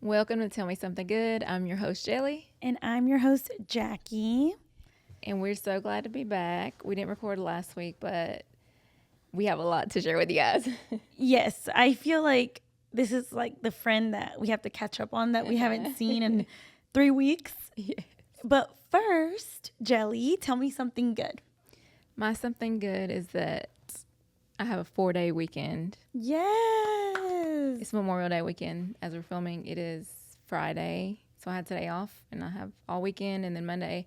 Welcome to Tell Me Something Good. I'm your host, Jelly, And I'm your host, Jackie. and we're so glad to be back. We didn't record last week, but we have a lot to share with you guys. Yes, I feel like this is like the friend that we have to catch up on that we haven't seen in 3 weeks. Yes. But first, Jelly, tell me something good. My something good is that I have a 4-day weekend. Yes. It's Memorial Day weekend. As we're filming, it is Friday. So I had today off, and I have all weekend and then Monday.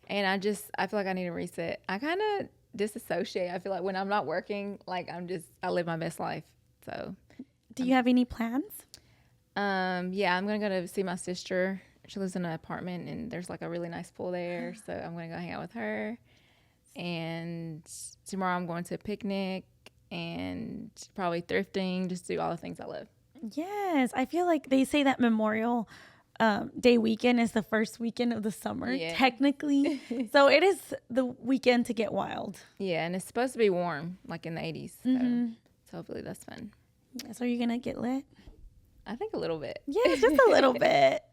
And I feel like I need a reset. I kind of disassociate. I feel like when I'm not working, like I live my best life. So, Do you have any plans? yeah, I'm going to go to see my sister. She lives in an apartment, and there's like a really nice pool there. So I'm going to go hang out with her. And tomorrow I'm going to a picnic and probably thrifting, just do all the things I love. Yes. I feel like they say that Memorial Day weekend is the first weekend of the summer, technically. So it is the weekend to get wild. Yeah, and it's supposed to be warm, like in the 80s. So hopefully that's fun. Yes. Are you going to get lit? I think a little bit. Yes, just a little bit.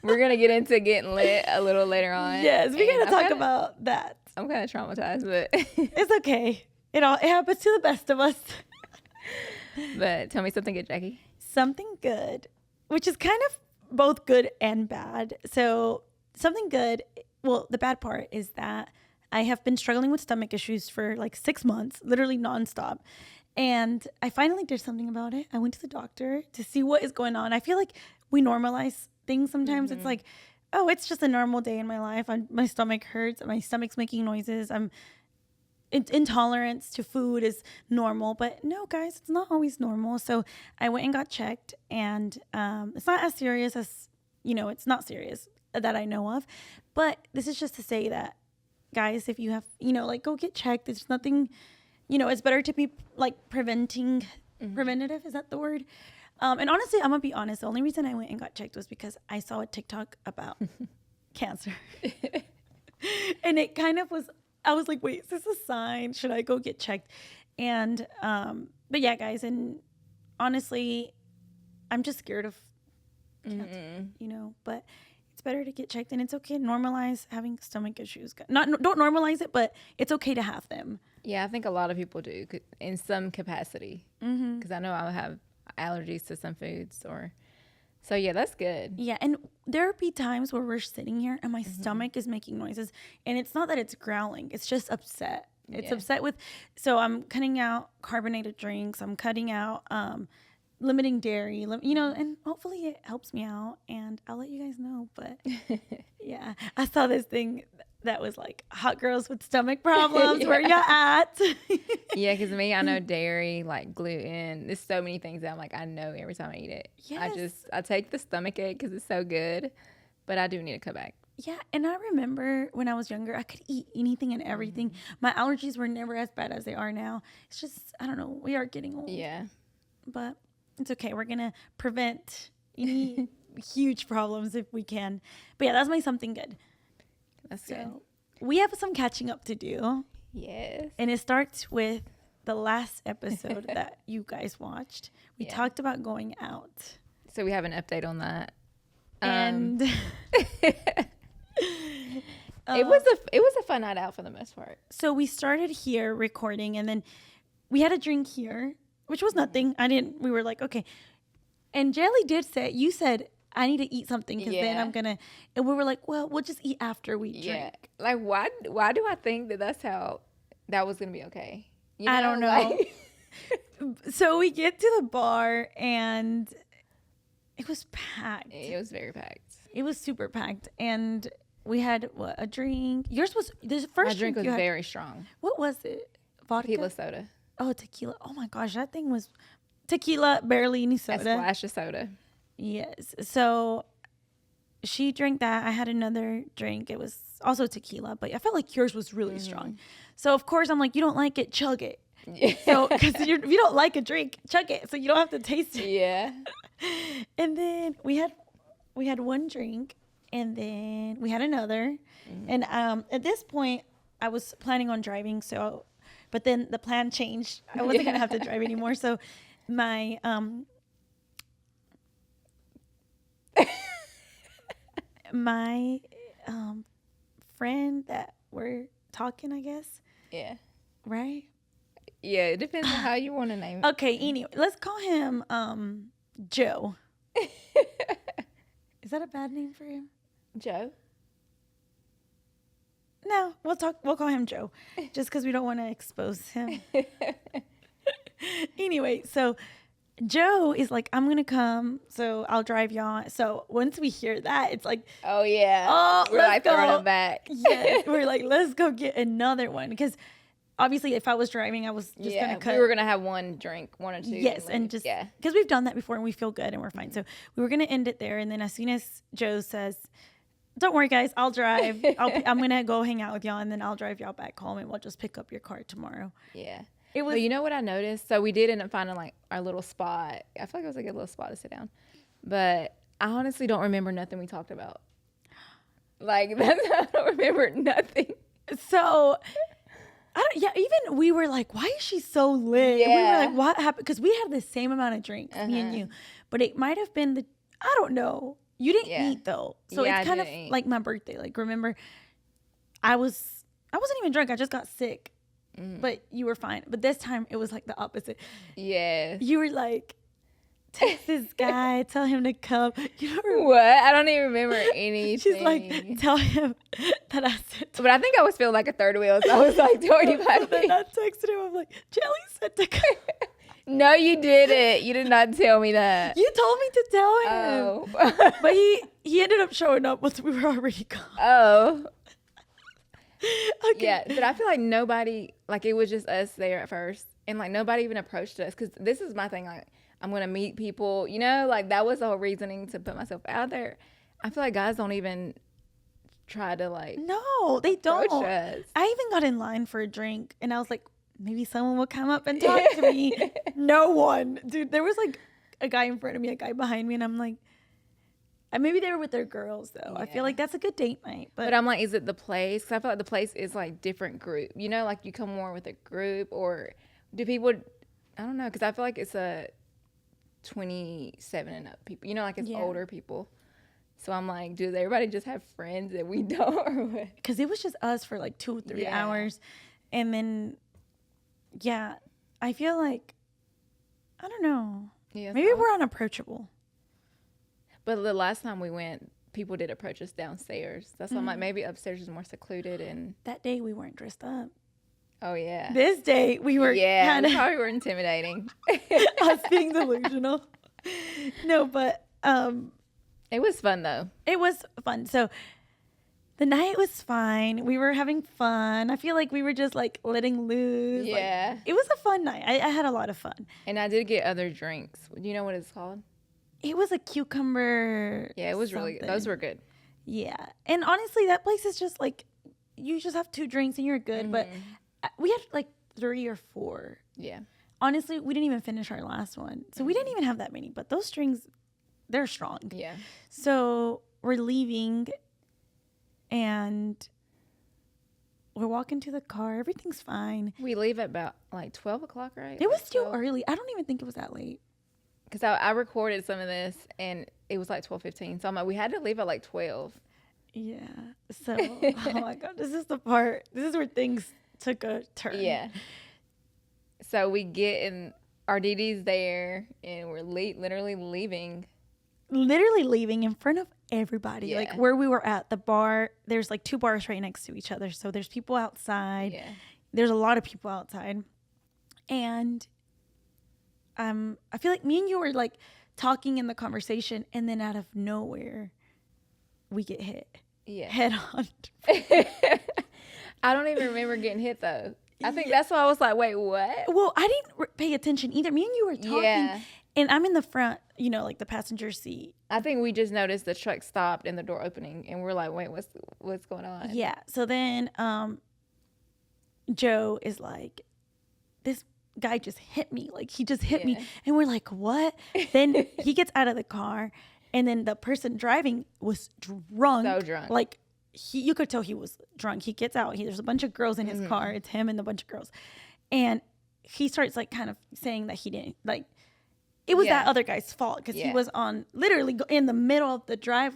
We're going to get into getting lit a little later on. Yes, we're going to talk about that. I'm kind of traumatized, but it's okay. It happens to the best of us. But tell me something good, Jackie. Something good, which is kind of both good and bad. So something good, well, the bad part is that I have been struggling with stomach issues for like 6 months, literally nonstop. And I finally did something about it. I went to the doctor to see what is going on. I feel like we normalize things sometimes. It's like, oh, it's just a normal day in my life. My stomach hurts. My stomach's making noises. Intolerance to food is normal. But no, guys, it's not always normal. So I went and got checked. And it's not as serious as, it's not serious that I know of. But this is just to say that, guys, if you have, go get checked. There's nothing... it's better to be like preventative. Is that the word? And honestly, I'm going to be honest. The only reason I went and got checked was because I saw a TikTok about cancer. And it kind of was, I was like, wait, is this a sign? Should I go get checked? And, but yeah, guys. And honestly, I'm just scared of cancer, but it's better to get checked, and it's okay to normalize having stomach issues. Don't normalize it, but it's okay to have them. Yeah, I think a lot of people do in some capacity. Because I know I have allergies to some foods, so yeah, that's good. Yeah, and there'll be times where we're sitting here and my stomach is making noises, and it's not that it's growling; it's just upset. It's upset with. So I'm cutting out carbonated drinks. I'm cutting out. Limiting dairy, and hopefully it helps me out, and I'll let you guys know. But yeah, I saw this thing that was like hot girls with stomach problems. Where you at? Yeah, because me, I know dairy, like gluten. There's so many things that I'm like, I know every time I eat it. Yes. I take the stomach ache because it's so good, but I do need to cut back. Yeah, and I remember when I was younger, I could eat anything and everything. My allergies were never as bad as they are now. It's just, I don't know, we are getting old. Yeah. But it's okay. We're going to prevent any huge problems if we can. But yeah, that's my something good. That's good. We have some catching up to do. Yes. And it starts with the last episode that you guys watched. We talked about going out. So we have an update on that. And it was a fun night out for the most part. So we started here recording, and then we had a drink here, which was nothing. We were like, okay. And Jelly did say, you said, I need to eat something because then I'm going to, and we were like, well, we'll just eat after we drink. Yeah. Like, why do I think that that's how that was going to be okay? I don't know. So we get to the bar, and it was packed. It was very packed. It was super packed. And we had, a drink? Yours was, the first My drink was very strong. What was it? Vodka? Tequila soda. Oh, tequila. Oh my gosh, that thing was tequila, barely any soda. A splash of soda. Yes. So she drank that. I had another drink. It was also tequila, but I felt like yours was really strong. So of course I'm like, you don't like it, chug it. Yeah. So because if you don't like a drink, chug it, so you don't have to taste it. Yeah. And then we had one drink, and then we had another, and at this point I was planning on driving, but then the plan changed. I wasn't gonna have to drive anymore. So my my friend that we're talking, I guess, Yeah. right? Yeah, it depends on how you want to name it. Okay, anyway, let's call him Joe. Is that a bad name for him? Joe? No, we'll call him Joe, just because we don't want to expose him. Anyway, so Joe is like, I'm gonna come, so I'll drive y'all. So once we hear that, it's like, Oh, yeah. oh, We're let's like go. throwing them back. Yes, we're like, let's go get another one, because obviously, if I was driving, I was just gonna cut. We were gonna have one drink, one or two. Yes, and just because we've done that before and we feel good and we're fine. So we were gonna end it there, and then as soon as Joe says, "Don't worry, guys, I'll drive. I'm gonna go hang out with y'all, and then I'll drive y'all back home, and we'll just pick up your car tomorrow." Yeah. It was. But you know what I noticed? So we did end up finding like our little spot. I feel like it was like a good little spot to sit down. But I honestly don't remember nothing we talked about. Like I don't remember nothing. So. Even we were like, why is she so lit? Yeah. We were like, what happened? Because we had the same amount of drinks, me and you. But it might have been I don't know. You didn't eat though. So it's kind of like my birthday. Like, remember, I wasn't even drunk. I just got sick. But you were fine. But this time it was like the opposite. Yeah. You were like, text this guy, tell him to come. You don't remember? What? I don't even remember anything. She's like, tell him that I said. But I think I was feeling like a third wheel. So I was like, don't anybody. Then I texted him. I'm like, Jelly said to come. No, you didn't. You did not tell me that. You told me to tell him. Oh. But he ended up showing up once we were already gone. Oh. Okay. Yeah, but I feel like nobody, like it was just us there at first. And like nobody even approached us. Because this is my thing. Like, I'm going to meet people, you know, like that was the whole reasoning to put myself out there. I feel like guys don't even try to like. No, they don't. Us. I even got in line for a drink and I was like, maybe someone will come up and talk to me. No one. Dude, there was like a guy in front of me, a guy behind me. And I'm like, maybe they were with their girls though. I feel like that's a good date night. But I'm like, is it the place? 'Cause I feel like the place is like different group. You know, like you come more with a group or do people, I don't know. Because I feel like it's a 27 and up people, you know, like it's older people. So I'm like, does everybody just have friends that we don't? Or what? Because it was just us for like 2 or 3 hours. And then, I feel like, I don't know. Yeah, maybe we're unapproachable. But the last time we went, people did approach us downstairs. That's why I'm like, maybe upstairs is more secluded. And that day we weren't dressed up. Oh, yeah. This day we were kind of probably were intimidating. Us being delusional. No, but it was fun though. It was fun. So the night was fine. We were having fun. I feel like we were just like letting loose. Yeah. Like, it was a fun night. I had a lot of fun. And I did get other drinks. Do you know what it's called? It was a cucumber. Yeah, it was really good. Those were good. Yeah. And honestly, that place is just like, you just have 2 drinks and you're good. But we had like 3 or 4. Yeah. Honestly, we didn't even finish our last one. So we didn't even have that many. But those drinks, they're strong. Yeah. So we're leaving and we're walking to the car. Everything's fine. We leave at about like 12 o'clock, right? It was still early. I don't even think it was that late. Because I recorded some of this and it was like 12:15. So I'm like, we had to leave at like 12. Yeah. So, oh my God, this is where things took a turn. Yeah. So we get in, our DD's there and we're literally leaving. Literally leaving in front of everybody. Yeah. Like where we were at the bar, there's like 2 bars right next to each other. So there's people outside. Yeah. There's a lot of people outside. And I feel like me and you were like talking in the conversation and then out of nowhere we get hit. Yeah. Head on. I don't even remember getting hit though. I think that's why I was like, wait, what? Well, I didn't pay attention either. Me and you were talking and I'm in the front, you know, like the passenger seat. I think we just noticed the truck stopped and the door opening and we're like, wait, what's going on? Yeah. So then Joe is like, this guy just hit me. Like he just hit me. And we're like, what? Then he gets out of the car and then the person driving was drunk. So drunk. Like you could tell he was drunk. He gets out. There's a bunch of girls in his car. It's him and a bunch of girls. And he starts like kind of saying that he didn't like, it was that other guy's fault because he was on literally in the middle of the drive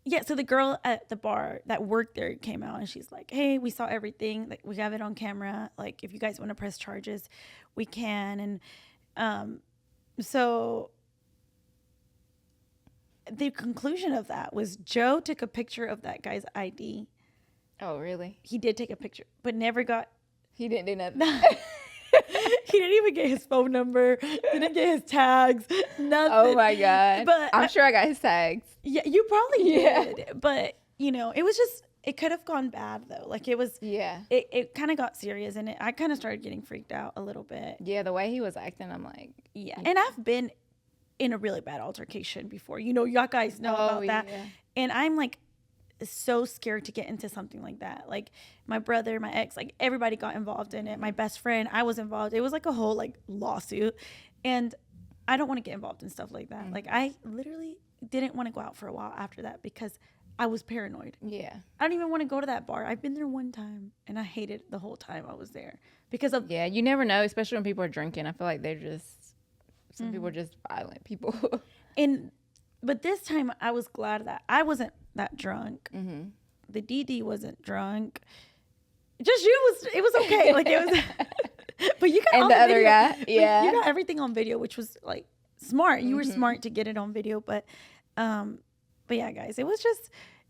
yeah, so the girl at the bar that worked there came out and she's like, "Hey, we saw everything. Like, we have it on camera. Like, if you guys want to press charges, we can." And so the conclusion of that was Joe took a picture of that guy's ID. Oh, really? He did take a picture, but never got. He didn't do nothing. He didn't even get his phone number. Didn't get his tags. Nothing. Oh my god! But I'm sure I got his tags. yeah, you probably Yeah. did. But it was just. It could have gone bad though. Like it was. Yeah. It kind of got serious, and I kind of started getting freaked out a little bit. Yeah, the way he was acting, I'm like, Yeah, and I've been in a really bad altercation before. Y'all guys know about that. Yeah. And I'm like so scared to get into something like that. Like my brother, my ex, like everybody got involved in it. My best friend, I was involved. It was like a whole like lawsuit. And I don't want to get involved in stuff like that. Mm-hmm. Like I literally didn't want to go out for a while after that because I was paranoid. Yeah. I don't even want to go to that bar. I've been there one time and I hated the whole time I was there because of. Yeah, you never know, especially when people are drinking. I feel like they're just, some people are just violent people. But this time I was glad that I wasn't that drunk. Mm-hmm. The DD wasn't drunk. Just it was okay. Like it was, but you got and all the the other video. guy, yeah, you got everything on video, which was like smart. You were smart to get it on video, but yeah, guys, it was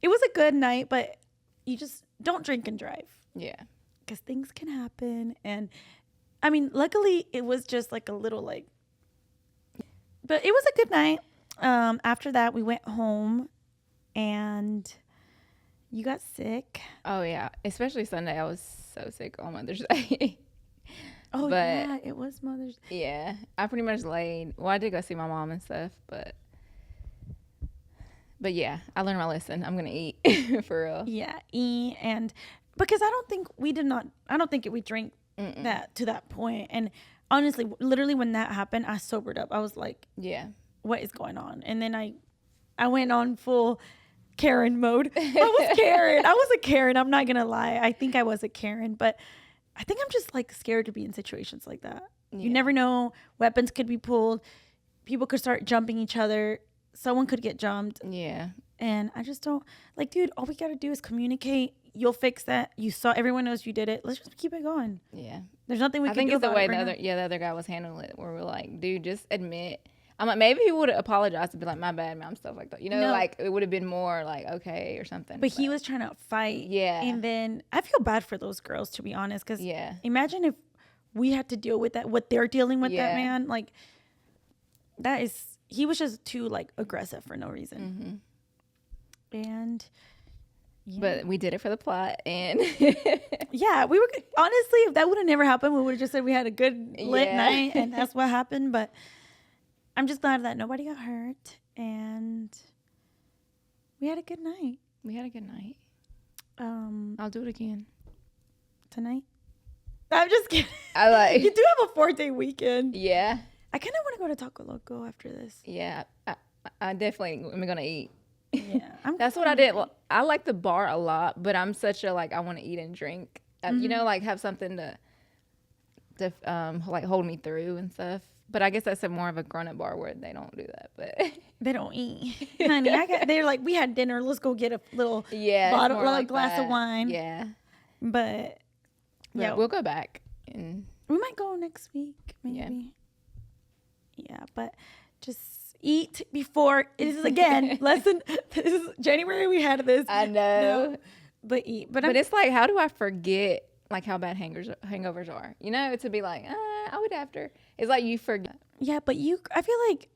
a good night, but you just don't drink and drive. Yeah, because things can happen, and I mean, luckily it was just like a little like, but it was a good night. After that, we went home, and you got sick. Oh yeah, especially Sunday. I was so sick on Mother's Day. Oh yeah, it was Mother's Day. Yeah, I pretty much laid. Well, I did go see my mom and stuff, but yeah, I learned my lesson. I'm gonna eat for real. Yeah, eat, and because I don't think we drank that to that point. And honestly, literally when that happened, I sobered up. I was like, yeah, what is going on? And then I went on full Karen mode. I was Karen. I was a Karen. I'm not gonna lie. I think I was a Karen, but I think I'm just like scared to be in situations like that. Yeah. You never know. Weapons could be pulled. People could start jumping each other. Someone could get jumped. Yeah. And I just don't like, dude, all we got to do is communicate. You'll fix that. You saw, everyone knows you did it. Let's just keep it going. Yeah. There's nothing we can do about it. I think it's the way the other guy was handling it, where we're like, dude, just admit. I'm like, maybe he would have apologized and be like, my bad, mom, stuff like that. Like it would have been more like, okay, or something. But he was trying to fight. Yeah. And then I feel bad for those girls, to be honest, because imagine if we had to deal with that, what they're dealing with that man. Like, he was just too like aggressive for no reason. Mm-hmm. And but we did it for the plot, and yeah, we were honestly, if that would have never happened, we would have just said we had a good lit night, and that's what happened. But I'm just glad that nobody got hurt, and we had a good night. I'll do it again tonight. I'm just kidding. You do have a 4-day weekend. Yeah. I kind of want to go to Taco Loco after this. Yeah, I definitely am gonna eat. Yeah, that's what I did. Well, I like the bar a lot, but I'm such a like I want to eat and drink. Like have something to like hold me through and stuff. But I guess that's more of a grown-up bar where they don't do that. But they don't eat, honey. They're like, we had dinner. Let's go get a little bottle, like glass of wine. Yeah, but yeah, we'll go back and we might go next week, maybe. Yeah, but just eat before. This is again lesson. This is January. We had this. I know, no, but eat. But it's like, how do I forget like how bad hangovers are? To be like, I would after. It's like you forget. Yeah, but I feel like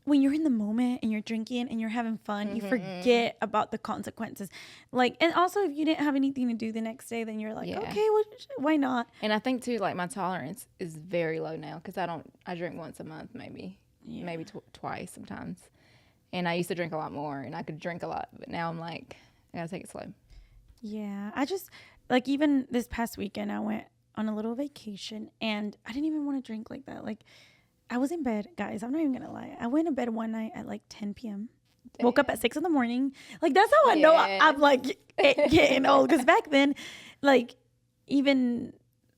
when you're in the moment and you're drinking and you're having fun, you forget about the consequences. Like, and also if you didn't have anything to do the next day, then you're like, okay, well, why not? And I think too, like my tolerance is very low now because I drink once a month, maybe twice sometimes. And I used to drink a lot more and I could drink a lot, but now I'm like, I gotta take it slow. Yeah, I just like, even this past weekend, I went on a little vacation and I didn't even want to drink like that. Like, I was in bed, guys. I'm not even gonna lie. I went to bed one night at like 10 p.m. Damn. Woke up at 6 a.m. Like, that's how I know I'm like getting old. Because back then, like, even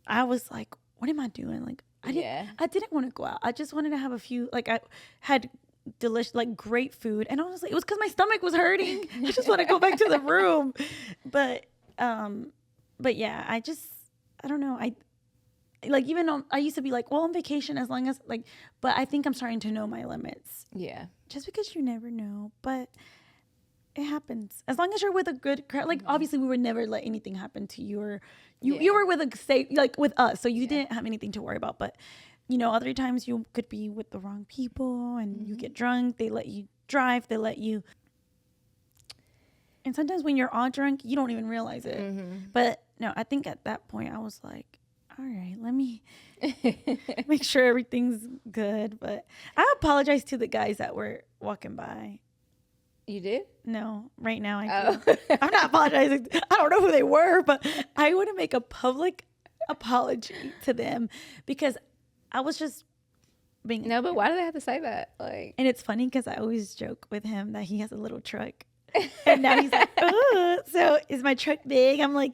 I was like, what am I doing? Like, I didn't want to go out. I just wanted to have a few. Like, I had delicious, like great food. And honestly, it was because my stomach was hurting. I just want to go back to the room. But yeah, I don't know. Like, even on, I used to be like, well, on vacation, as long as like, but I think I'm starting to know my limits. Yeah. Just because you never know, but it happens. As long as you're with a good crowd, like obviously we would never let anything happen to you, or you were with a safe, like with us, so you didn't have anything to worry about. But you know, other times you could be with the wrong people and you get drunk. They let you drive. They let you. And sometimes when you're all drunk, you don't even realize it. But no, I think at that point I was like, all right, let me make sure everything's good. But I apologize to the guys that were walking by. You did? No, right now I do. I'm not apologizing. I don't know who they were, but I want to make a public apology to them because I was just being. No, but why do they have to say that? Like, And it's funny because I always joke with him that he has a little truck. And now he's like, oh, so is my truck big? I'm like,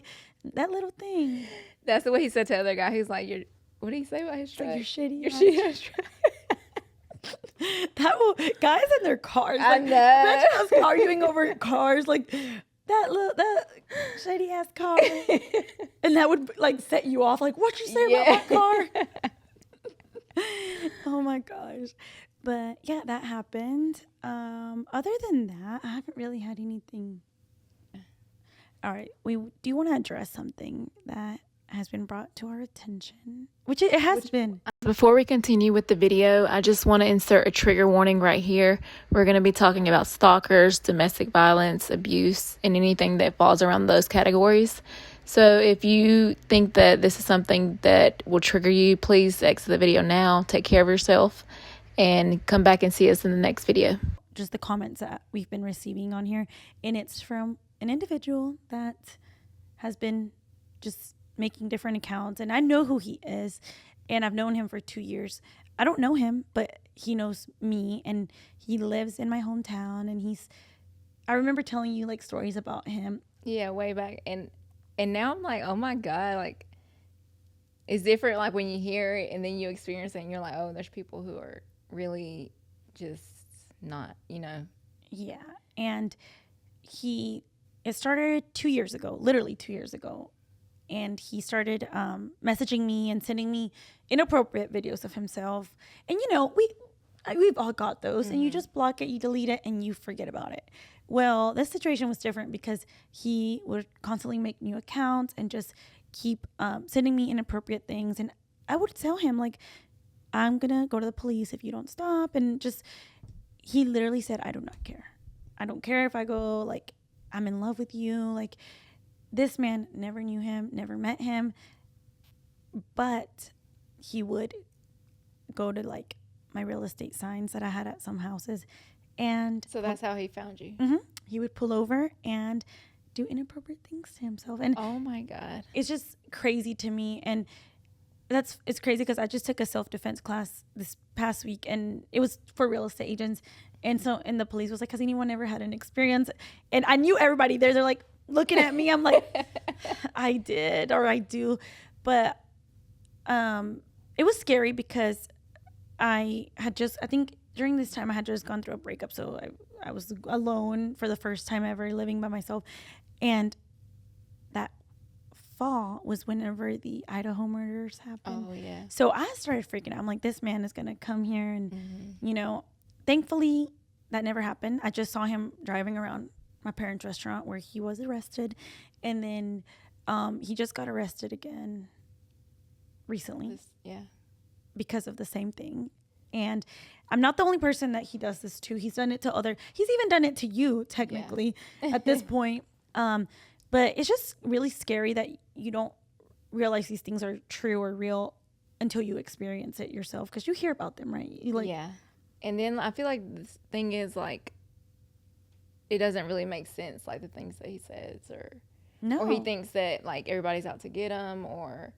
that little thing. that's the way he said to the other guy. He's like, "You're." What did he say about his truck? Like, you're shitty. You're shitty. Truck. That will, guys in their cars. I Like, know. imagine us arguing over cars. Like, that shitty ass car. And that would like set you off. Like, what you say about my car? Oh my gosh. But yeah, that happened. Other than that, I haven't really had anything. All right. Do you want to address something that has been brought to our attention? Which it has been. Before we continue with the video, I just want to insert a trigger warning right here. We're going to be talking about stalkers, domestic violence, abuse, and anything that falls around those categories. So if you think that this is something that will trigger you, please exit the video now, take care of yourself, and come back and see us in the next video. Just the comments that we've been receiving on here, and it's from an individual that has been just making different accounts, and I know who he is, and I've known him for 2 years. I don't know him, but he knows me, and he lives in my hometown, and I remember telling you like stories about him. Yeah, way back. And now I'm like, oh my God, like, it's different like when you hear it and then you experience it and you're like, oh, there's people who are really just not, Yeah. And it started 2 years ago, literally 2 years ago. And he started messaging me and sending me inappropriate videos of himself. And, we've all got those. And you just block it, you delete it, and you forget about it. Well, this situation was different because he would constantly make new accounts and just keep sending me inappropriate things. And I would tell him, like, I'm going to go to the police if you don't stop. And he literally said, I do not care. I don't care if I go, like, I'm in love with you. Like, this man, never knew him, never met him. But he would go to, like, my real estate signs that I had at some houses. And so that's how he found you. Mm-hmm, he would pull over and do inappropriate things to himself. And oh my God, it's just crazy to me. And it's crazy because I just took a self-defense class this past week, and it was for real estate agents. And the police was like, has anyone ever had an experience? And I knew everybody there. They're like looking at me. I'm like, I did, or I do. But it was scary because I think during this time I had just gone through a breakup. So I was alone for the first time ever, living by myself. And that fall was whenever the Idaho murders happened. Oh yeah. So I started freaking out. I'm like, this man is gonna come here, and thankfully that never happened. I just saw him driving around my parents' restaurant where he was arrested, and then he just got arrested again recently. Because of the same thing. And I'm not the only person that he does this to. He's done it to he's even done it to you technically at this point. But it's just really scary that you don't realize these things are true or real until you experience it yourself, because you hear about them, right? And then I feel like the thing is, like, it doesn't really make sense, like the things that he says, or he thinks that like everybody's out to get him, or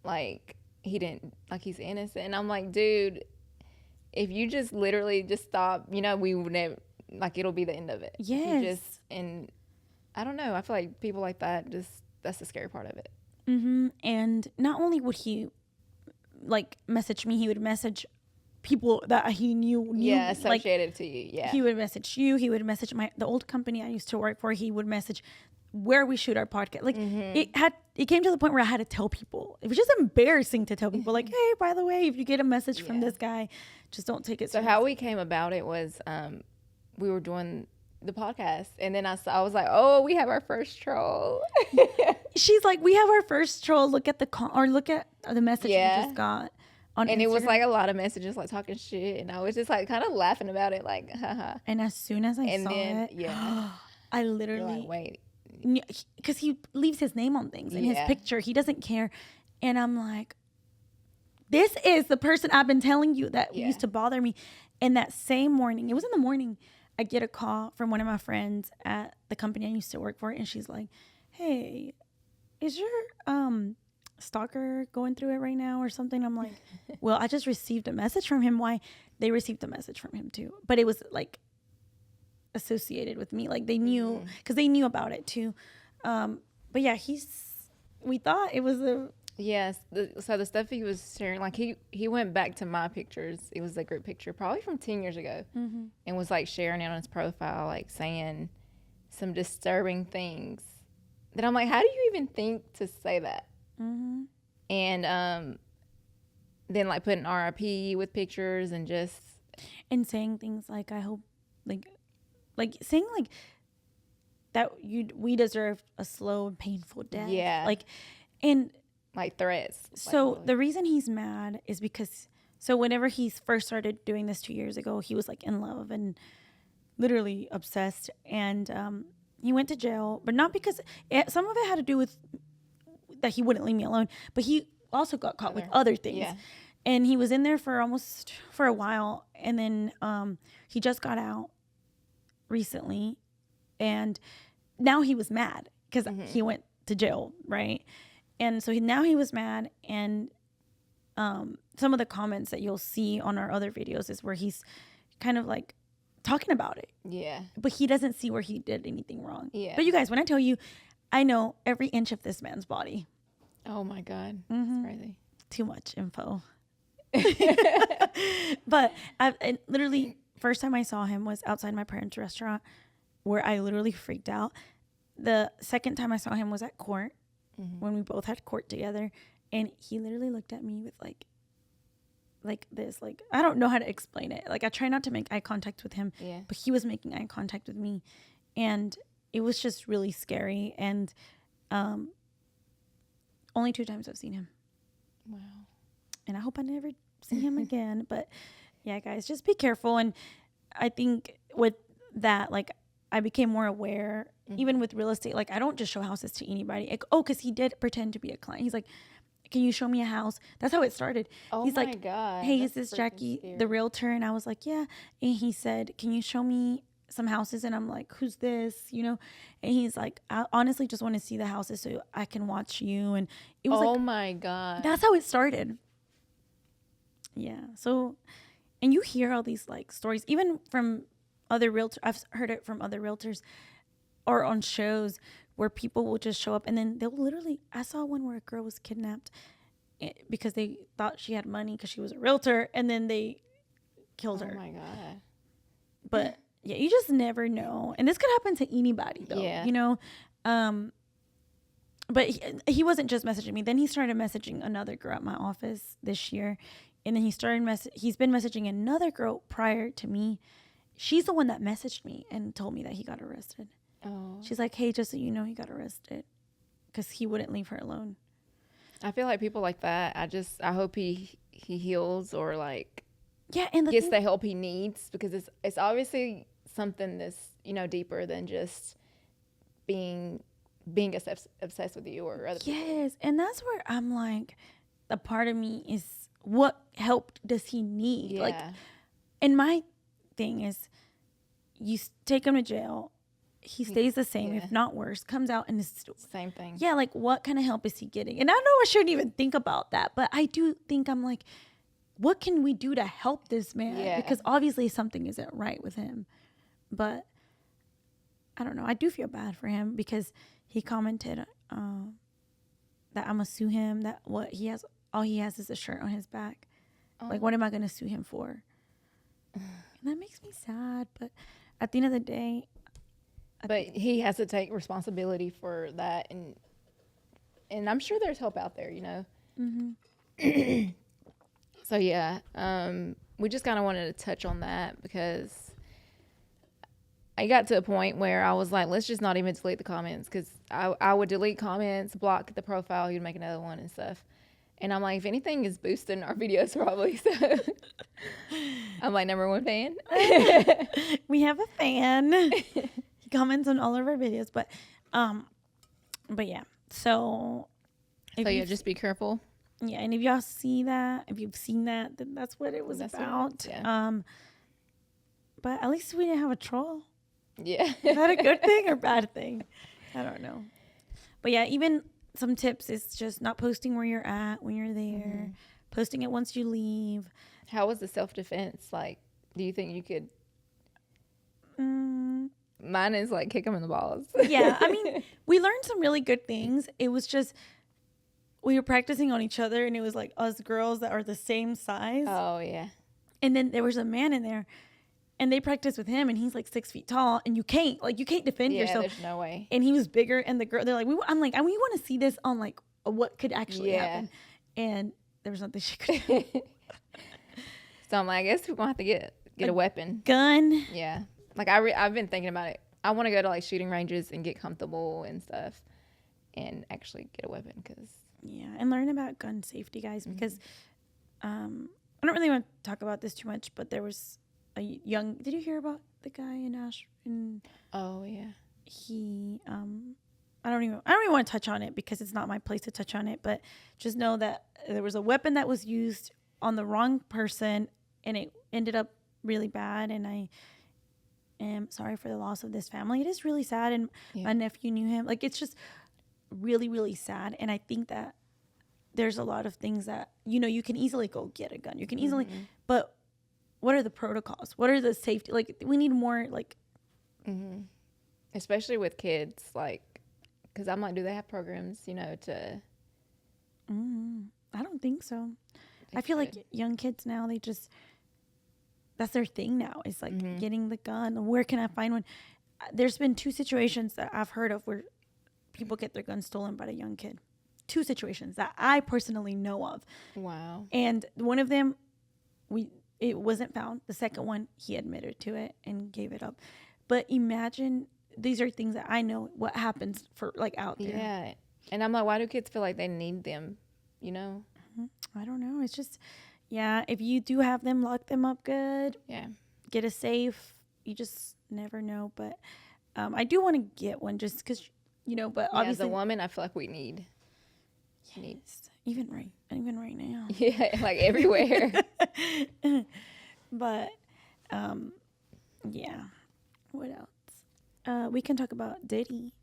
like he didn't, like he's innocent. And I'm like, dude, if you just literally just stop, we would never, like, it'll be the end of it. Yes. And I don't know. I feel like people like that, that's the scary part of it. Mm-hmm. And not only would he like message me, he would message people that he knew Yeah, like associated to you. Yeah. he would message you, he would message the old company I used to work for, he would message where we shoot our podcast. Like it came to the point where I had to tell people. It was just embarrassing to tell people like, hey, by the way, if you get a message from this guy, just don't take it So seriously. how we came about it was we were doing the podcast, and then I was like, oh, we have our first troll. She's like, we have our first troll. Look at look at the message we just got on and Instagram. it was like a lot of messages like talking shit, and I was just like kind of laughing about it, like haha. And as soon as I saw it, I You're literally like, wait, because he leaves his name on things in his picture, he doesn't care, and I'm like, this is the person I've been telling you that used to bother me. And that same morning, it was in the morning, I get a call from one of my friends at the company I used to work for, and she's like, hey, is your stalker going through it right now or something? I'm like, well, I just received a message from him. Why? They received a message from him too, but it was like associated with me, like they knew, because they knew about it too. But yeah, we thought it was a yes. So the stuff he was sharing, like he went back to my pictures. It was a group picture, probably from 10 years ago, and was like sharing it on his profile, like saying some disturbing things. That I'm like, how do you even think to say that? And then like putting RIP with pictures and just and saying things like, I hope, like saying like that we deserve a slow and painful death. Yeah. Like, and like threats. So like, the reason he's mad is because, so whenever he first started doing this 2 years ago, he was like in love and literally obsessed, and he went to jail, but not because some of it had to do with that he wouldn't leave me alone, but he also got caught with other things. Yeah. And he was in there for a while, and then he just got out recently, and now he was mad because he went to jail, right? And so now he was mad, and some of the comments that you'll see on our other videos is where he's kind of like talking about it. Yeah. But he doesn't see where he did anything wrong. Yeah. But you guys, when I tell you, I know every inch of this man's body. Oh my God. That's crazy. Too much info. But I literally, first time I saw him was outside my parents' restaurant, where I literally freaked out. The second time I saw him was at court, when we both had court together, and he literally looked at me with like this, like, I don't know how to explain it. Like, I try not to make eye contact with him, but he was making eye contact with me, and it was just really scary. And only 2 times I've seen him. Wow. And I hope I never see him again. But yeah, guys, just be careful. And I think with that, like, I became more aware, even with real estate. Like, I don't just show houses to anybody. Like, because he did pretend to be a client. He's like, can you show me a house? That's how it started. Oh, he's my like, God. hey, That's is this freaking Jackie, scary. the realtor? And I was like, yeah. And he said, can you show me some houses? And I'm like, who's this? You know? And he's like, I honestly just want to see the houses so I can watch you. And it was oh my God. that's how it started. Yeah. So, and you hear all these like stories, even from other realtors. I've heard it from other realtors or on shows where people will just show up, and then they'll literally, I saw one where a girl was kidnapped because they thought she had money because she was a realtor, and then they killed her. Oh my God. But yeah, you just never know. And this could happen to anybody though, you know? But he wasn't just messaging me. Then he started messaging another girl at my office this year. And then he's been messaging another girl prior to me. She's the one that messaged me and told me that he got arrested. Oh. She's like, hey, just so you know, he got arrested because he wouldn't leave her alone. I feel like people like that, I hope he heals or like and gets the help he needs, because it's obviously something that's, you know, deeper than just being obsessed with you or other people. Yes, and that's where I'm like, the part of me is, what help does he need? Yeah. Like, and my thing is, you take him to jail, he stays the same, if not worse, comes out and is same thing. Yeah, like, what kind of help is he getting? And I know I shouldn't even think about that, but I do think, I'm like, what can we do to help this man? Yeah. Because obviously something isn't right with him. But I don't know. I do feel bad for him because he commented that I'm gonna sue him. That all he has is a shirt on his back. Like, what am I going to sue him for? And that makes me sad. But at the end of the day, but he has to take responsibility for that, and I'm sure there's help out there, you know. mm-hmm. So yeah, we just kind of wanted to touch on that because I got to a point where I was like, let's just not even delete the comments, because I would delete comments, block the profile, you'd make another one and stuff. And I'm like, if anything is boosting our videos, probably. So I'm like, number one fan. We have a fan. He comments on all of our videos, but yeah. So Yeah, just be careful. Yeah, and if y'all see that, if you've seen that, then that's what it was about. Yeah. But at least we didn't have a troll. Yeah. Is that a good thing or bad thing? I don't know. But yeah, even some tips is just not posting where you're at when you're there, posting it once you leave. How was the self-defense? Like, do you think you could? Mine is like kick them in the balls. Yeah, I mean, we learned some really good things. It was just we were practicing on each other, and it was like us girls that are the same size. Oh yeah. And then there was a man in there, and they practiced with him, and he's like 6 feet tall, and you can't defend yourself. There's no way. And he was bigger, and the girl, they're like, I'm like, we want to see this on like what could actually happen. And there was nothing she could do. So I'm like, I guess we're gonna have to get a weapon, gun. Yeah, like I've been thinking about it. I want to go to like shooting ranges and get comfortable and stuff, and actually get a weapon, because and learn about gun safety, guys, because I don't really want to talk about this too much, but there was a young. Did you hear about the guy in oh yeah. He I don't even want to touch on it because it's not my place to touch on it, but just know that there was a weapon that was used on the wrong person, and it ended up really bad, and I am sorry for the loss of this family. It is really sad, and my nephew knew him. Like, it's just really, really sad, and I think that there's a lot of things that, you can easily go get a gun. You can easily, but what are the protocols? What are the safety? Like, we need more, like... Especially with kids, like, because I'm like, do they have programs, to... I don't think so. I feel like young kids now, they just... That's their thing now. It's like getting the gun. Where can I find one? There's been 2 situations that I've heard of where people get their gun stolen by a young kid. 2 situations that I personally know of. Wow. And one of them, it wasn't found. The second one, he admitted to it and gave it up. But imagine, these are things that I know what happens for like out there. Yeah. And I'm like, why do kids feel like they need them? I don't know. It's just, if you do have them, lock them up good. Yeah. Get a safe. You just never know. But I do want to get one just because, but obviously. As a woman, I feel like we need. Yes. Even right now. Yeah, like everywhere. But, what else? We can talk about Diddy.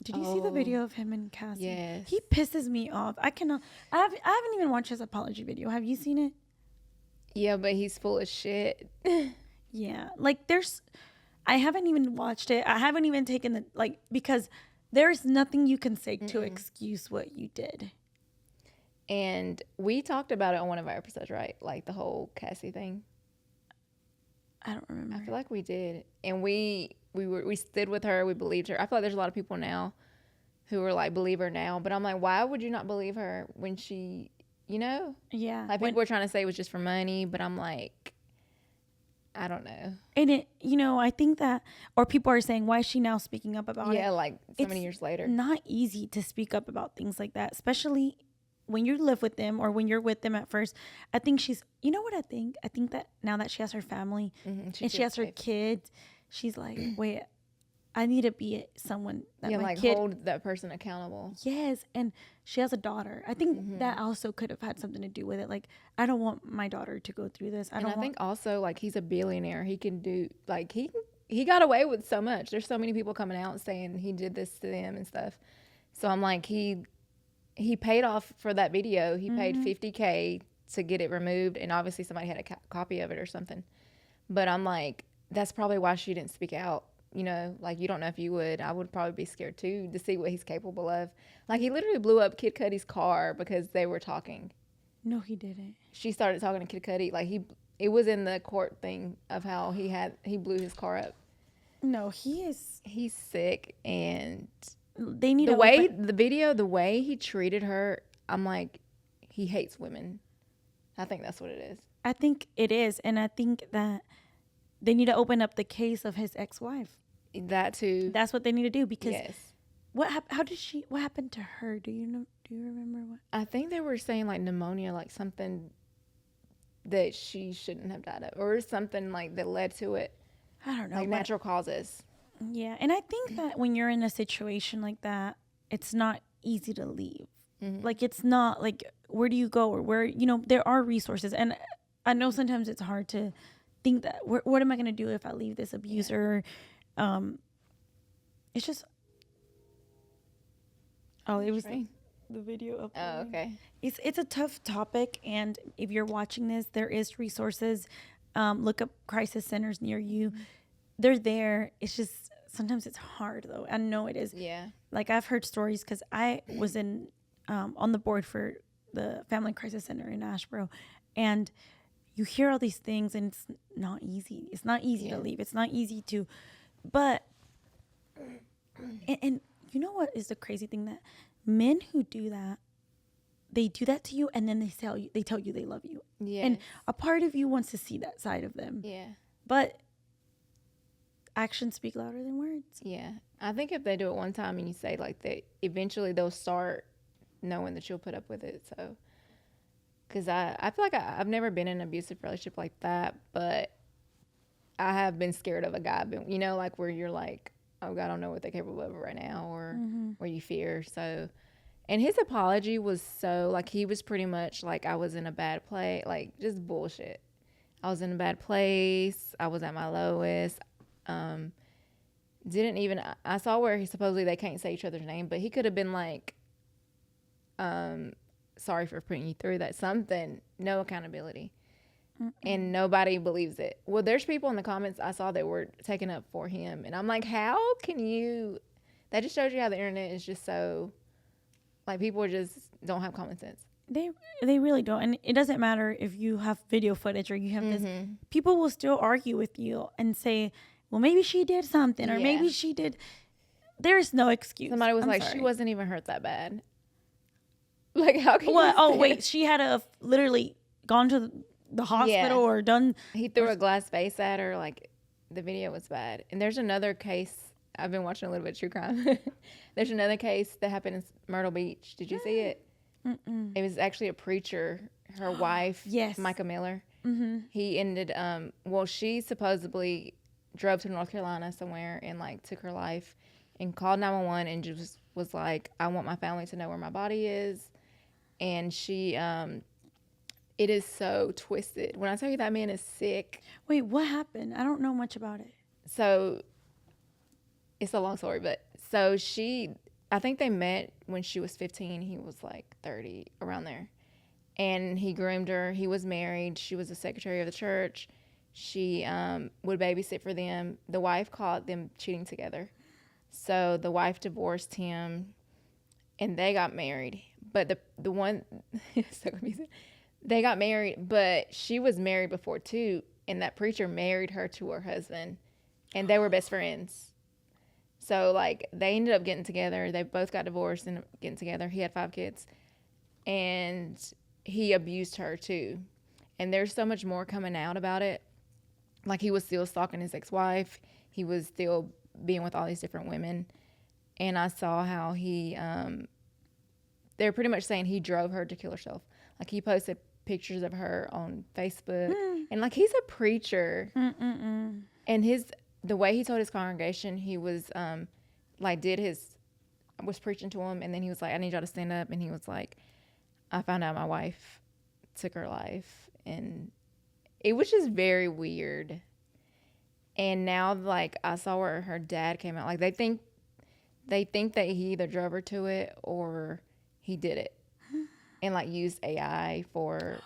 Did you see the video of him and Cassie? Yes. He pisses me off. I haven't even watched his apology video. Have you seen it? Yeah, but he's full of shit. Yeah. Like, I haven't even watched it. I haven't even taken because there's nothing you can say to excuse what you did. And we talked about it on one of our episodes, right? Like the whole Cassie thing. I don't remember. I feel like we did. And we stood with her. We believed her. I feel like there's a lot of people now who are like, believe her now. But I'm like, why would you not believe her when she, Yeah. Like, people were trying to say it was just for money. But I'm like, I don't know. And it, I think that, or people are saying, why is she now speaking up about it? Yeah, like many years later. Not easy to speak up about things like that, especially when you live with them or when you're with them at first. I think she's, what I think? I think that now that she has her family and she has her kids, she's like, wait, I need to be someone that my kid... hold that person accountable. Yes, and she has a daughter. I think that also could have had something to do with it. Like, I don't want my daughter to go through this. I think also, like, he's a billionaire. He can do, like, he got away with so much. There's so many people coming out saying he did this to them and stuff. So I'm like, he paid off for that video. He paid $50K to get it removed, and obviously somebody had a copy of it or something. But I'm like, that's probably why she didn't speak out. Like, you don't know if you would. I would probably be scared too to see what he's capable of. Like, he literally blew up Kid Cudi's car because they were talking. No, he didn't. She started talking to Kid Cudi. Like it was in the court thing of how he blew his car up. No, he is. He's sick, and They need the to way open. the video, the way he treated her, I'm like, he hates women. I think that's what it is. I think it is, and I think that they need to open up the case of his ex-wife. That too. That's what they need to do because Yes. how did she? What happened to her? Do you know? Do you remember what? I think they were saying like pneumonia, like something that she shouldn't have died of, or something like that led to it, I don't know. like natural causes. Yeah, and I think that when you're in a situation like that, it's not easy to leave. Mm-hmm. Like it's not like where do you go or where there are resources, and I know sometimes it's hard to think that what am I going to do if I leave this abuser? It's just it was the video up. Oh, okay. It's a tough topic, and if you're watching this, there is resources. Look up crisis centers near you. They're there. It's just sometimes it's hard though. I know it is. Yeah. Like I've heard stories because I was on the board for the Family Crisis Center in Asheboro, and you hear all these things, and it's not easy. It's not easy to leave. It's not easy to, but and you know what is the crazy thing, that men who do that, they do that to you, and then they tell you they love you. Yeah. And a part of you wants to see that side of them. Yeah. But actions speak louder than words. Yeah. I think if they do it one time and you say like that, eventually they'll start knowing that you'll put up with it. So, because I feel like I've never been in an abusive relationship like that, but I have been scared of a guy, like where you're like, oh God, I don't know what they're capable of right now, or where you fear. So, and his apology was so, like, he was pretty much like, I was in a bad place, like just bullshit. I was in a bad place. I was at my lowest. Didn't even, I saw where he supposedly they can't say each other's name, but he could have been like, sorry for putting you through that, something, no accountability. And nobody believes it. Well, there's people in the comments I saw that were taking up for him, and I'm like, how can you, that just shows you how the internet is just so, like, people just don't have common sense. They really don't. And it doesn't matter if you have video footage or you have this, people will still argue with you and say, well, maybe she did something, or maybe she did. There's no excuse. Somebody was like, she wasn't even hurt that bad. Like, how can you oh wait, she had to literally gone to the hospital or done. He threw a glass vase at her. Like, the video was bad. And there's another case. I've been watching a little bit of true crime. There's another case that happened in Myrtle Beach. Did you see it? It was actually a preacher, her wife, Micah Miller. He ended, she supposedly drove to North Carolina somewhere and like took her life and called 911 and just was like, I want my family to know where my body is. And she, it is so twisted. When I tell you that man is sick. Wait, what happened? I don't know much about it. So it's a long story, but so I think they met when she was 15. He was like 30, around there. And he groomed her. He was married. She was the secretary of the church. She would babysit for them. The wife caught them cheating together. So the wife divorced him, and they got married. But the one, it's so confusing. They got married, but she was married before too, and that preacher married her to her husband, and they were best friends. So, like, they ended up getting together. They both got divorced and getting together. He had 5 kids, and he abused her too. And there's so much more coming out about it. Like, he was still stalking his ex-wife. He was still being with all these different women. And I saw how they're pretty much saying he drove her to kill herself. Like, he posted pictures of her on Facebook. And, like, he's a preacher. And the way he told his congregation, he was, was preaching to him. And then he was like, I need y'all to stand up. And he was like, I found out my wife took her life. And it was just very weird. And now, like, I saw where her dad came out. Like, they think that he either drove her to it or he did it. And, like, used AI for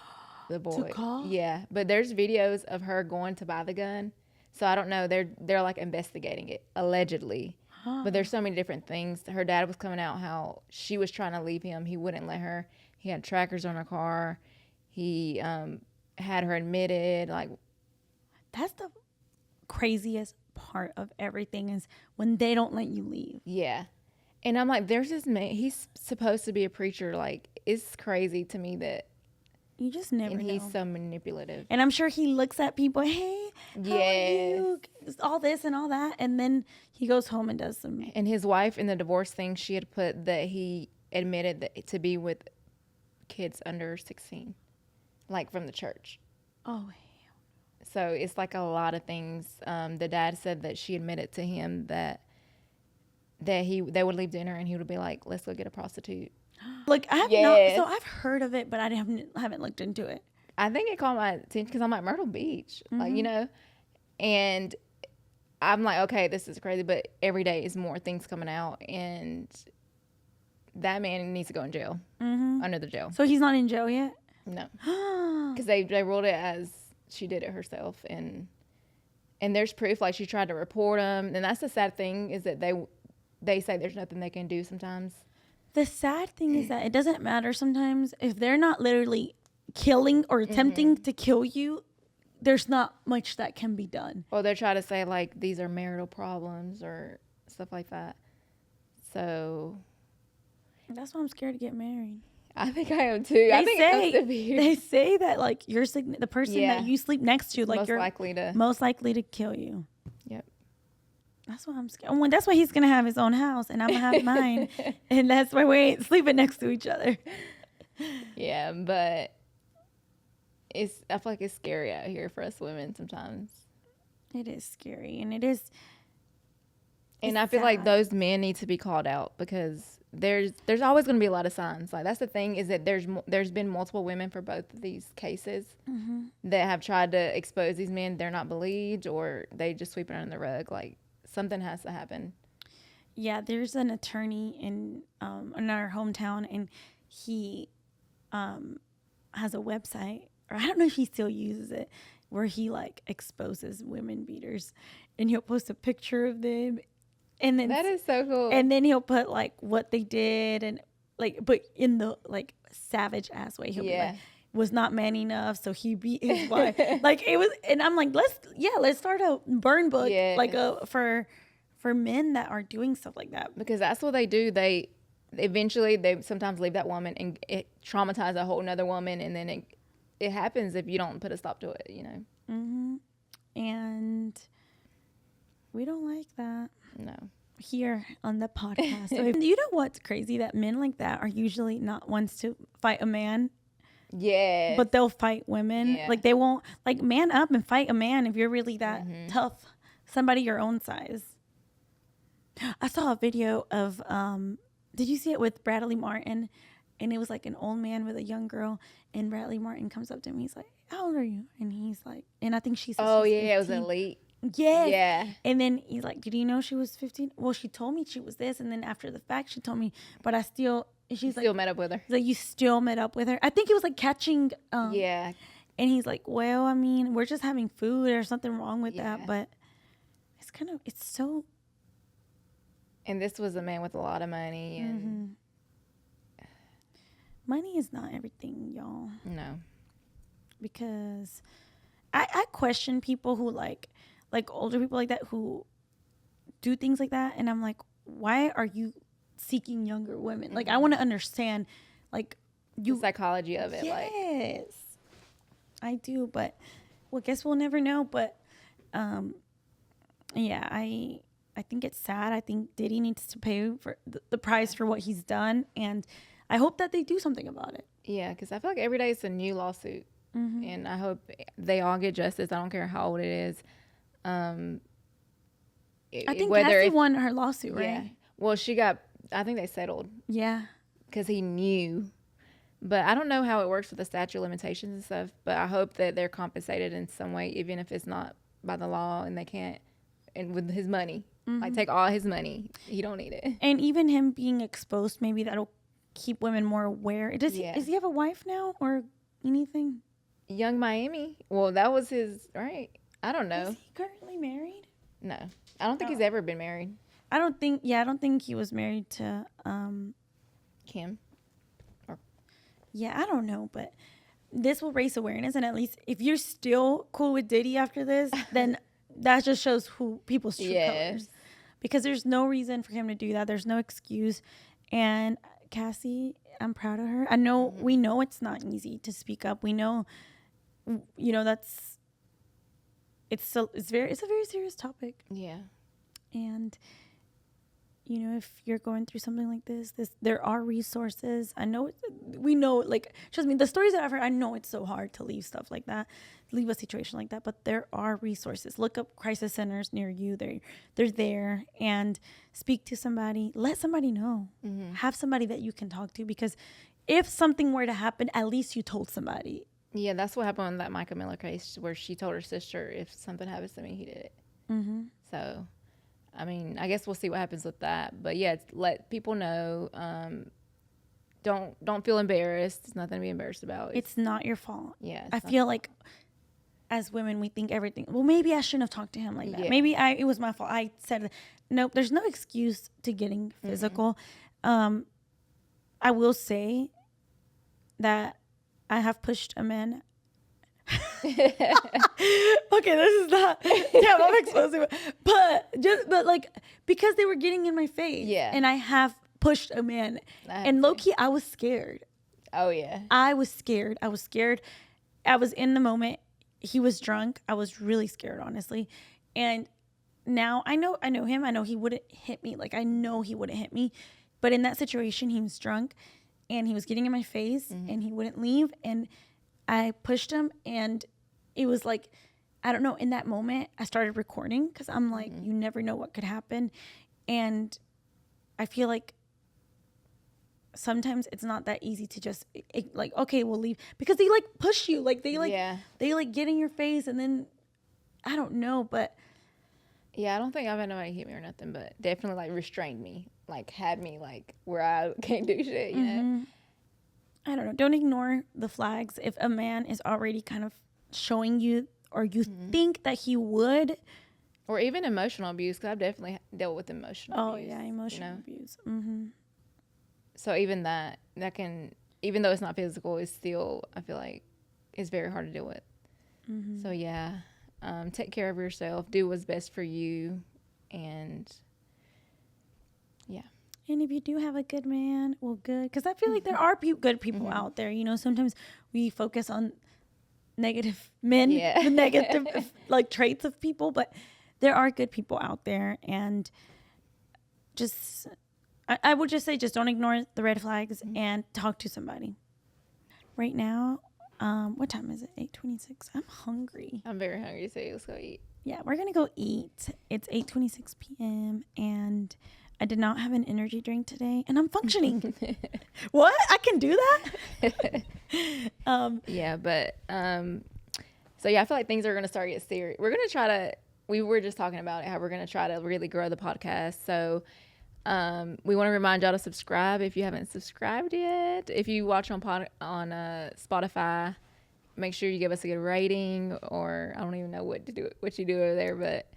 the boy. To call? Yeah. But there's videos of her going to buy the gun. So I don't know. They're like investigating it, allegedly. But there's so many different things. Her dad was coming out how she was trying to leave him. He wouldn't let her. He had trackers on her car. He had her admitted. Like, That's the craziest part of everything is when they don't let you leave. yeah. And I'm like, there's this man. He's supposed to be a preacher. Like, it's crazy to me that, You just never and know. he's so manipulative. And I'm sure he looks at people, hey, how are Yes. you? All this and all that. And then he goes home and does some. And his wife in the divorce thing, she had put that he admitted that to be with kids under 16, like from the church. Oh, So it's like a lot of things. The dad said that she admitted to him that they would leave dinner and he would be like, "Let's go get a prostitute." like I have Yes. not. So I've heard of it, but I haven't looked into it. I think it caught my attention because I'm like Myrtle Beach, like, you know, and I'm like, okay, this is crazy, but every day is more things coming out, and that man needs to go in jail, under the jail. So he's not in jail yet. No, because they ruled it as she did it herself, and there's proof. Like, she tried to report him, and that's the sad thing is that they say there's nothing they can do sometimes. The sad thing is that it doesn't matter sometimes if they're not literally killing or attempting to kill you. There's not much that can be done. Or they're trying to say like these are marital problems or stuff like that. So That's why I'm scared to get married. I think I am too. I think it's severe. They say that like the person that you sleep next to, like most you're most likely to kill you. Yep. That's why I'm scared. Well, that's why he's gonna have his own house, and I'm gonna have mine, and that's why we ain't sleeping next to each other. Yeah, but I feel like it's scary out here for us women sometimes. It is scary, and it is. And I feel like those men need to be called out because there's always going to be a lot of signs. Like, that's the thing is that there's been multiple women for both of these cases that have tried to expose these men. They're not believed, or they just sweep it under the rug. Like, something has to happen. Yeah, there's an attorney in our hometown, and he has a website, or I don't know if he still uses it, where he like exposes women beaters, and he'll post a picture of them, and then that is so cool. And then he'll put like what they did, and like, but in the like savage ass way. He'll be like, was not man enough, so he beat his wife. Like, it was, and I'm like, let's start a burn book, like for men that are doing stuff like that, because that's what they do. They sometimes leave that woman and it traumatizes a whole nother woman, and then it happens if you don't put a stop to it, you know. And we don't like that. No. Here on the podcast. So you know what's crazy? That men like that are usually not ones to fight a man. Yeah. But they'll fight women. Yeah. Like, they won't, like, man up and fight a man if you're really that tough. Somebody your own size. I saw a video of, did you see it with Bradley Martin? And it was like an old man with a young girl. And Bradley Martin comes up to him. He's like, how old are you? And he's like, and I think she said, oh, yeah, 15. it was Elite. Yes. Yeah. And then he's like, did you know she was 15? Well, she told me she was this. And then after the fact, she told me, but I still, she's like, still met up with her. He's like, you still met up with her? I think it was like catching. Yeah. And he's like, well, I mean, we're just having food. There's something wrong with that. But it's so. And this was a man with a lot of money. And money is not everything, y'all. No. Because I question people who like older people like that who do things like that, and I'm like, why are you seeking younger women? Like, I want to understand, like, the psychology of it. Yes, I do, but well, guess we'll never know. But yeah, I think it's sad. I think Diddy needs to pay for the price for what he's done, and I hope that they do something about it. Yeah, because I feel like every day it's a new lawsuit, and I hope they all get justice. I don't care how old it is. I think Cassie won her lawsuit, right? Yeah. Well, I think they settled. Yeah. Because he knew. But I don't know how it works with the statute of limitations and stuff, but I hope that they're compensated in some way, even if it's not by the law and they can't, and with his money. Like, take all his money. He don't need it. And even him being exposed, maybe that'll keep women more aware. Does he have a wife now or anything? Young Miami. Well, that was his, right? I don't know. Is he currently married? No. I don't think he's ever been married. I don't think he was married to Kim. Yeah, I don't know, but this will raise awareness, and at least if you're still cool with Diddy after this, then that just shows who people's true colors. Because there's no reason for him to do that. There's no excuse. And Cassie, I'm proud of her. I know we know it's not easy to speak up. We know, that's it's a very serious topic. Yeah. And if you're going through something like this, there are resources. I know, we know, like, trust me, the stories that I've heard, I know it's so hard to leave stuff like that, leave a situation like that, but there are resources. Look up crisis centers near you. They're there, and speak to somebody. Let somebody know. Have somebody that you can talk to, because if something were to happen, at least you told somebody. Yeah, that's what happened in that Micah Miller case, where she told her sister, if something happens to me, he did it. So I mean, I guess we'll see what happens with that. But yeah, let people know. Don't feel embarrassed. It's nothing to be embarrassed about. It's not your fault. Yeah. I feel like as women, we think everything. Well, maybe I shouldn't have talked to him like that. Yeah. Maybe it was my fault. I said, nope. There's no excuse to getting physical. I will say that I have pushed a man. Okay, this is not. Damn, I'm exposing. But like, because they were getting in my face. Yeah. And I have pushed a man, and low key, I was scared. Oh yeah. I was scared. I was in the moment. He was drunk. I was really scared, honestly. And now I know him. I know he wouldn't hit me. Like, I know he wouldn't hit me. But in that situation, he was drunk, and he was getting in my face, and he wouldn't leave. And I pushed him, and it was like, I don't know, in that moment, I started recording, because I'm like, you never know what could happen. And I feel like sometimes it's not that easy to just like, okay, we'll leave, because they like push you, like they get in your face, and then I don't know, but yeah, I don't think I've had nobody hit me or nothing, but definitely like restrained me, like had me like where I can't do shit, you know. I don't know. Don't ignore the flags. If a man is already kind of showing you, or you think that he would, or even emotional abuse, because I've definitely dealt with emotional abuse. Oh yeah, emotional abuse. So even that can, even though it's not physical, it's still, I feel like, it's very hard to deal with. So yeah, take care of yourself. Do what's best for you, and yeah. And if you do have a good man, well, good. Because I feel like there are good people out there. Sometimes we focus on negative men, the negative like traits of people, but there are good people out there. And just, I would just say, just don't ignore the red flags and talk to somebody. Right now, what time is it? 8:26. I'm hungry. I'm very hungry, so let's go eat. Yeah, we're going to go eat. It's 8:26 p.m. and I did not have an energy drink today, and I'm functioning. What? I can do that? Yeah, but so yeah, I feel like things are going to start to get serious. We're going to try to, we were just talking about it, how we're going to try to really grow the podcast. So we want to remind y'all to subscribe if you haven't subscribed yet. If you watch on Spotify, make sure you give us a good rating, or I don't even know what you do over there, but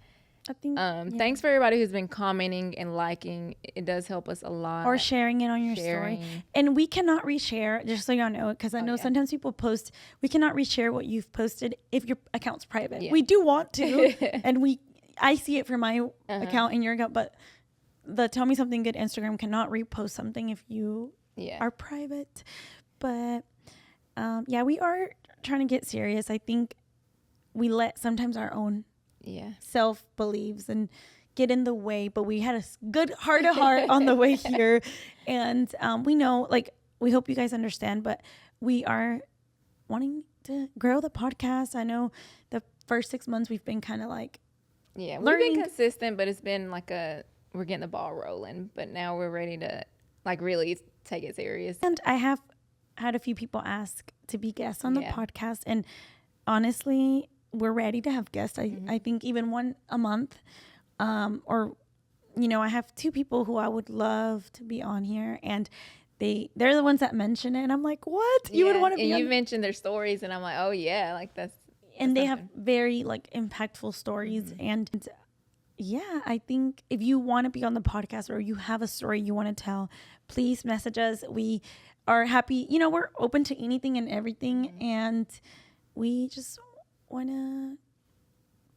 I think thanks for everybody who's been commenting and liking. It does help us a lot. Or sharing it on your story. And we cannot reshare, just so y'all know, because I know sometimes people post, we cannot reshare what you've posted if your account's private. We do want to, and I see it for my account and your account, but the Tell Me Something Good Instagram cannot repost something if you are private. But we are trying to get serious. I think we let sometimes our own self believes and get in the way, but we had a good heart to heart on the way here. And we know, like, we hope you guys understand, but we are wanting to grow the podcast. I know the first 6 months we've been kind of like we've been consistent, but it's been like we're getting the ball rolling, but now we're ready to like really take it serious. And I have had a few people ask to be guests on the podcast, and honestly, we're ready to have guests. I think even one a month, or I have 2 people who I would love to be on here, and they're the ones that mention it, and I'm like, what? You would want to be on? You mentioned their stories, and I'm like, oh yeah, like that's they have very like impactful stories. And I think if you want to be on the podcast, or you have a story you want to tell, please message us. We are happy. You know, we're open to anything and everything, and we just want to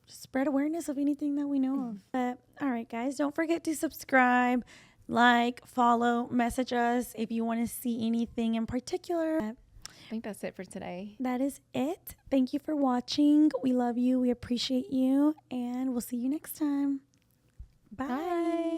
spread awareness of anything that we know of. But all right, guys, don't forget to subscribe, like, follow, message us if you want to see anything in particular. I think that's it for today. That is it. Thank you for watching. We love you. We appreciate you. And we'll see you next time. Bye. Bye.